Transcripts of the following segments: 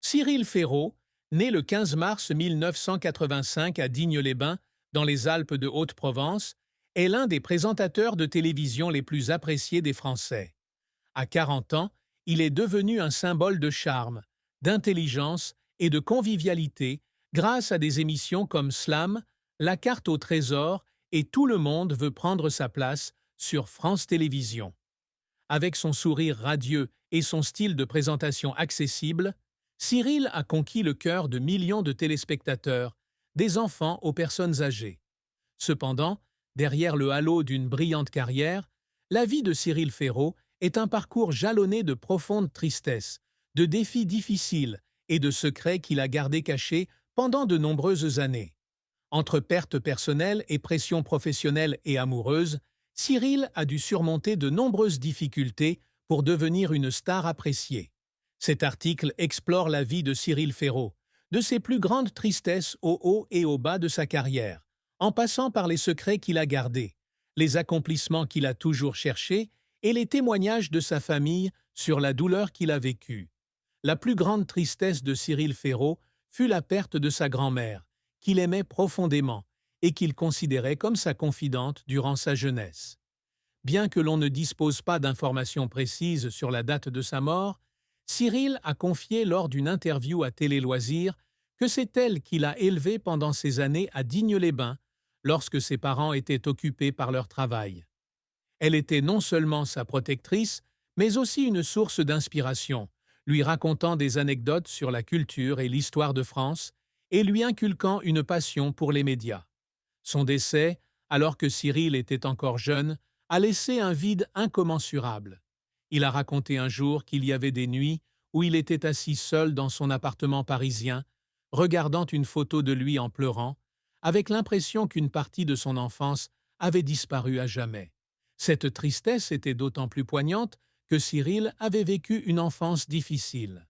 Cyril Ferraud, né le 15 mars 1985 à Digne-les-Bains, dans les Alpes de Haute-Provence, est l'un des présentateurs de télévision les plus appréciés des Français. À 40 ans, il est devenu un symbole de charme, d'intelligence et de convivialité grâce à des émissions comme Slam, La carte au trésor et Tout le monde veut prendre sa place sur France Télévisions. Avec son sourire radieux et son style de présentation accessible, Cyril a conquis le cœur de millions de téléspectateurs, des enfants aux personnes âgées. Cependant, derrière le halo d'une brillante carrière, la vie de Cyril Ferraud est un parcours jalonné de profonde tristesse, de défis difficiles et de secrets qu'il a gardés cachés pendant de nombreuses années. Entre pertes personnelles et pressions professionnelles et amoureuses, Cyril a dû surmonter de nombreuses difficultés pour devenir une star appréciée. Cet article explore la vie de Cyril Ferraud, de ses plus grandes tristesses au haut et au bas de sa carrière, en passant par les secrets qu'il a gardés, les accomplissements qu'il a toujours cherchés et les témoignages de sa famille sur la douleur qu'il a vécue. La plus grande tristesse de Cyril Ferraud fut la perte de sa grand-mère, qu'il aimait profondément et qu'il considérait comme sa confidente durant sa jeunesse. Bien que l'on ne dispose pas d'informations précises sur la date de sa mort, Cyril a confié lors d'une interview à Télé Loisirs que c'est elle qui l'a élevé pendant ces années à Digne-les-Bains, lorsque ses parents étaient occupés par leur travail. Elle était non seulement sa protectrice, mais aussi une source d'inspiration, lui racontant des anecdotes sur la culture et l'histoire de France et lui inculquant une passion pour les médias. Son décès, alors que Cyril était encore jeune, a laissé un vide incommensurable. Il a raconté un jour qu'il y avait des nuits où il était assis seul dans son appartement parisien, regardant une photo de lui en pleurant, avec l'impression qu'une partie de son enfance avait disparu à jamais. Cette tristesse était d'autant plus poignante que Cyril avait vécu une enfance difficile.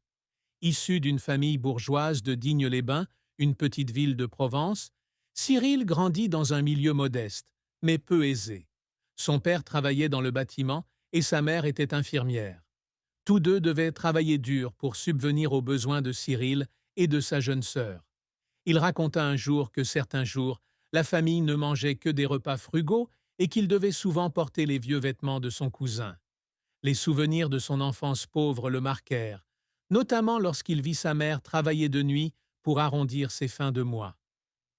Issu d'une famille bourgeoise de Digne-les-Bains, une petite ville de Provence, Cyril grandit dans un milieu modeste, mais peu aisé. Son père travaillait dans le bâtiment et sa mère était infirmière. Tous deux devaient travailler dur pour subvenir aux besoins de Cyril et de sa jeune sœur. Il raconta un jour que certains jours, la famille ne mangeait que des repas frugaux et qu'il devait souvent porter les vieux vêtements de son cousin. Les souvenirs de son enfance pauvre le marquèrent, notamment lorsqu'il vit sa mère travailler de nuit pour arrondir ses fins de mois.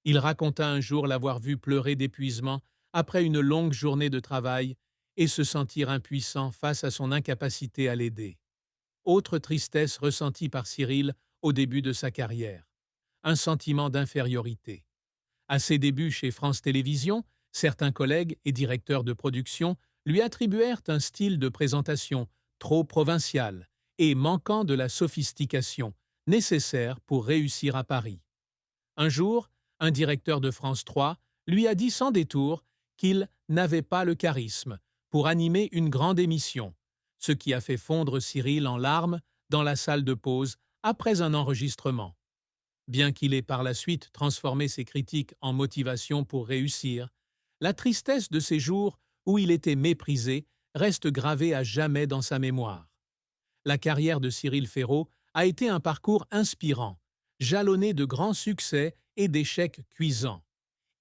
Il raconta un jour l'avoir vue pleurer d'épuisement après une longue journée de travail et se sentir impuissant face à son incapacité à l'aider. Autre tristesse ressentie par Cyril au début de sa carrière. Un sentiment d'infériorité. À ses débuts chez France Télévisions, certains collègues et directeurs de production lui attribuèrent un style de présentation trop provincial et manquant de la sophistication nécessaire pour réussir à Paris. Un jour, un directeur de France 3 lui a dit sans détour qu'il n'avait pas le charisme pour animer une grande émission, ce qui a fait fondre Cyril en larmes dans la salle de pause après un enregistrement. Bien qu'il ait par la suite transformé ses critiques en motivation pour réussir, la tristesse de ces jours où il était méprisé reste gravée à jamais dans sa mémoire. La carrière de Cyril Ferraud a été un parcours inspirant, jalonné de grands succès et d'échecs cuisants.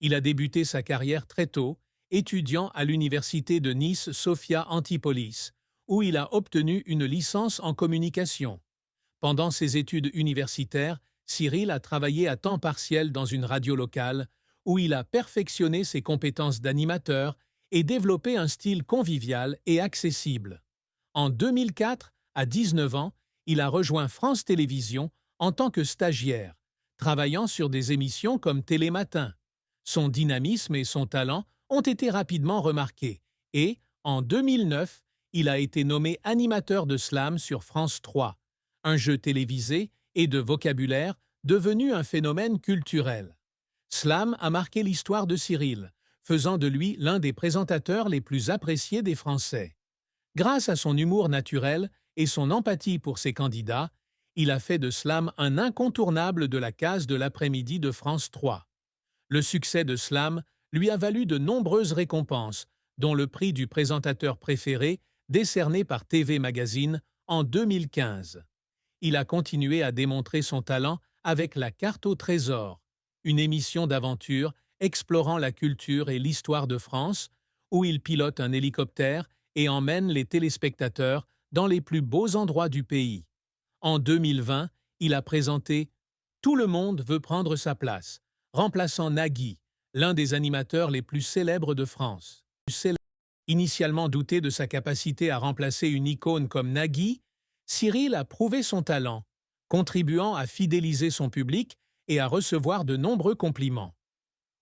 Il a débuté sa carrière très tôt, étudiant à l'université de Nice Sophia Antipolis, où il a obtenu une licence en communication. Pendant ses études universitaires, Cyril a travaillé à temps partiel dans une radio locale, où il a perfectionné ses compétences d'animateur et développé un style convivial et accessible. En 2004, à 19 ans, il a rejoint France Télévisions en tant que stagiaire, travaillant sur des émissions comme Télématin. Son dynamisme et son talent ont été rapidement remarqués et, en 2009, il a été nommé animateur de Slam sur France 3, un jeu télévisé et de vocabulaire devenu un phénomène culturel. Slam a marqué l'histoire de Cyril, faisant de lui l'un des présentateurs les plus appréciés des Français. Grâce à son humour naturel et son empathie pour ses candidats, il a fait de Slam un incontournable de la case de l'après-midi de France 3. Le succès de Slam lui a valu de nombreuses récompenses, dont le prix du présentateur préféré décerné par TV Magazine en 2015. il a continué à démontrer son talent avec La Carte au Trésor, une émission d'aventure explorant la culture et l'histoire de France, où il pilote un hélicoptère et emmène les téléspectateurs dans les plus beaux endroits du pays. En 2020, il a présenté Tout le monde veut prendre sa place, remplaçant Nagui, l'un des animateurs les plus célèbres de France. Initialement douté de sa capacité à remplacer une icône comme Nagui, Cyril a prouvé son talent, contribuant à fidéliser son public et à recevoir de nombreux compliments.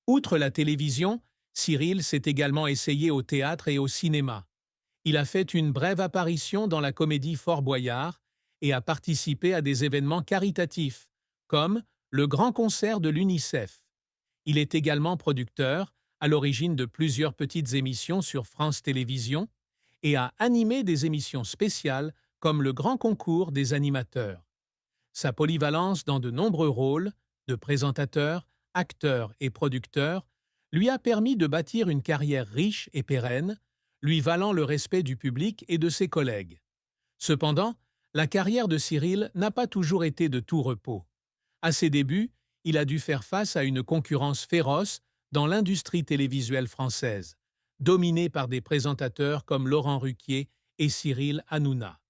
Outre la télévision, Cyril s'est également essayé au théâtre et au cinéma. Il a fait une brève apparition dans la comédie Fort Boyard et a participé à des événements caritatifs, comme le Grand Concert de l'UNICEF. Il est également producteur, à l'origine de plusieurs petites émissions sur France Télévisions, et a animé des émissions spéciales comme le Grand Concours des animateurs. Sa polyvalence dans de nombreux rôles, de présentateur, acteur et producteur, lui a permis de bâtir une carrière riche et pérenne, lui valant le respect du public et de ses collègues. Cependant, la carrière de Cyril n'a pas toujours été de tout repos. À ses débuts, il a dû faire face à une concurrence féroce dans l'industrie télévisuelle française, dominée par des présentateurs comme Laurent Ruquier et Cyril Hanouna.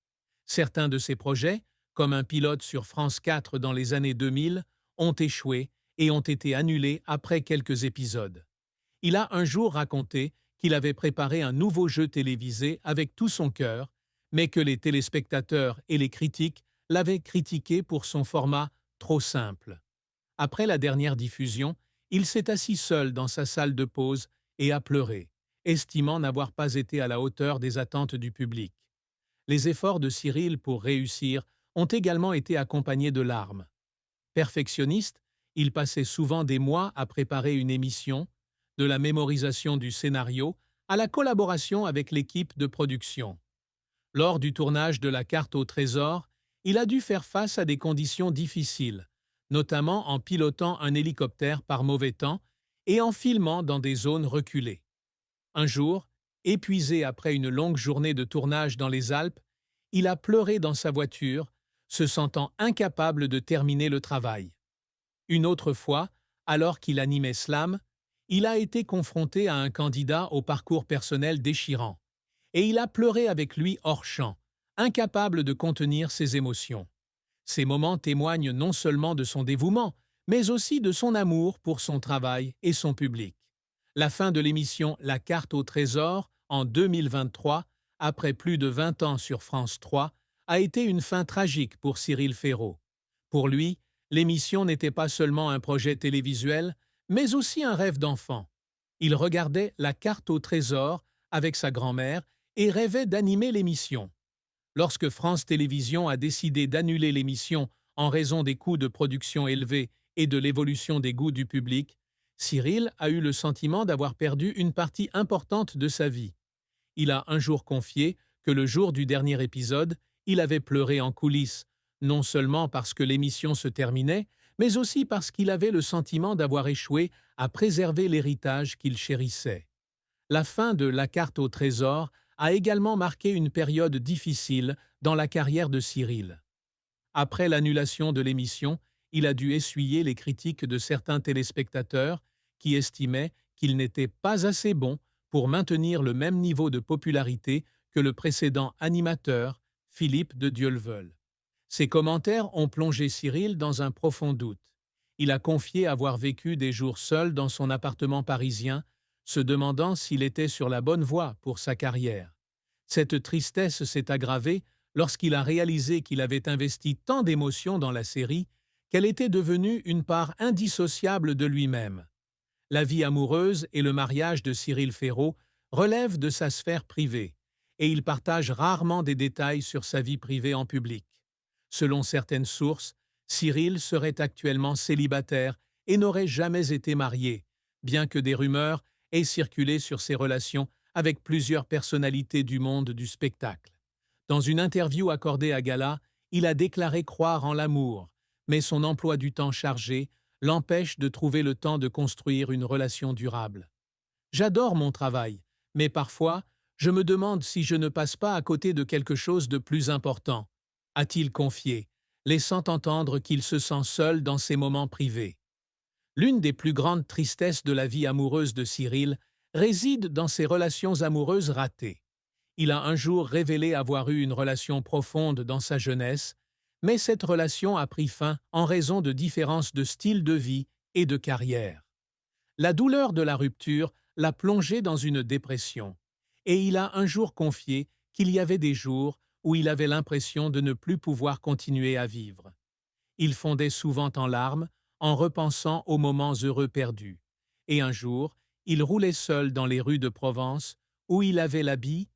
Certains de ses projets, comme un pilote sur France 4 dans les années 2000, ont échoué et ont été annulés après quelques épisodes. Il a un jour raconté qu'il avait préparé un nouveau jeu télévisé avec tout son cœur, mais que les téléspectateurs et les critiques l'avaient critiqué pour son format trop simple. Après la dernière diffusion, il s'est assis seul dans sa salle de pause et a pleuré, estimant n'avoir pas été à la hauteur des attentes du public. Les efforts de Cyril pour réussir ont également été accompagnés de larmes. Perfectionniste, il passait souvent des mois à préparer une émission, de la mémorisation du scénario à la collaboration avec l'équipe de production. Lors du tournage de La Carte au Trésor, il a dû faire face à des conditions difficiles, notamment en pilotant un hélicoptère par mauvais temps et en filmant dans des zones reculées. Un jour, épuisé après une longue journée de tournage dans les Alpes, il a pleuré dans sa voiture, se sentant incapable de terminer le travail. Une autre fois, alors qu'il animait Slam, il a été confronté à un candidat au parcours personnel déchirant, et il a pleuré avec lui hors champ, incapable de contenir ses émotions. Ces moments témoignent non seulement de son dévouement, mais aussi de son amour pour son travail et son public. La fin de l'émission La Carte au Trésor, en 2023, après plus de 20 ans sur France 3, a été une fin tragique pour Cyril Ferraud. Pour lui, l'émission n'était pas seulement un projet télévisuel, mais aussi un rêve d'enfant. Il regardait La Carte au Trésor avec sa grand-mère et rêvait d'animer l'émission. Lorsque France Télévisions a décidé d'annuler l'émission en raison des coûts de production élevés et de l'évolution des goûts du public, Cyril a eu le sentiment d'avoir perdu une partie importante de sa vie. Il a un jour confié que le jour du dernier épisode, il avait pleuré en coulisses, non seulement parce que l'émission se terminait, mais aussi parce qu'il avait le sentiment d'avoir échoué à préserver l'héritage qu'il chérissait. La fin de La Carte au Trésor a également marqué une période difficile dans la carrière de Cyril. Après l'annulation de l'émission, il a dû essuyer les critiques de certains téléspectateurs qui estimaient qu'il n'était pas assez bon pour maintenir le même niveau de popularité que le précédent animateur, Philippe de Dieuleveuille. Ces commentaires ont plongé Cyril dans un profond doute. Il a confié avoir vécu des jours seul dans son appartement parisien, se demandant s'il était sur la bonne voie pour sa carrière. Cette tristesse s'est aggravée lorsqu'il a réalisé qu'il avait investi tant d'émotions dans la série qu'elle était devenue une part indissociable de lui-même. La vie amoureuse et le mariage de Cyril Ferraud relèvent de sa sphère privée, et il partage rarement des détails sur sa vie privée en public. Selon certaines sources, Cyril serait actuellement célibataire et n'aurait jamais été marié, bien que des rumeurs aient circulé sur ses relations avec plusieurs personnalités du monde du spectacle. Dans une interview accordée à Gala, il a déclaré croire en l'amour, mais son emploi du temps chargé l'empêche de trouver le temps de construire une relation durable. « J'adore mon travail, mais parfois, je me demande si je ne passe pas à côté de quelque chose de plus important », a-t-il confié, laissant entendre qu'il se sent seul dans ses moments privés. L'une des plus grandes tristesses de la vie amoureuse de Cyril réside dans ses relations amoureuses ratées. Il a un jour révélé avoir eu une relation profonde dans sa jeunesse, mais cette relation a pris fin en raison de différences de style de vie et de carrière. La douleur de la rupture l'a plongé dans une dépression, et il a un jour confié qu'il y avait des jours où il avait l'impression de ne plus pouvoir continuer à vivre. Il fondait souvent en larmes en repensant aux moments heureux perdus, et un jour, il roulait seul dans les rues de Provence où il avait l'habit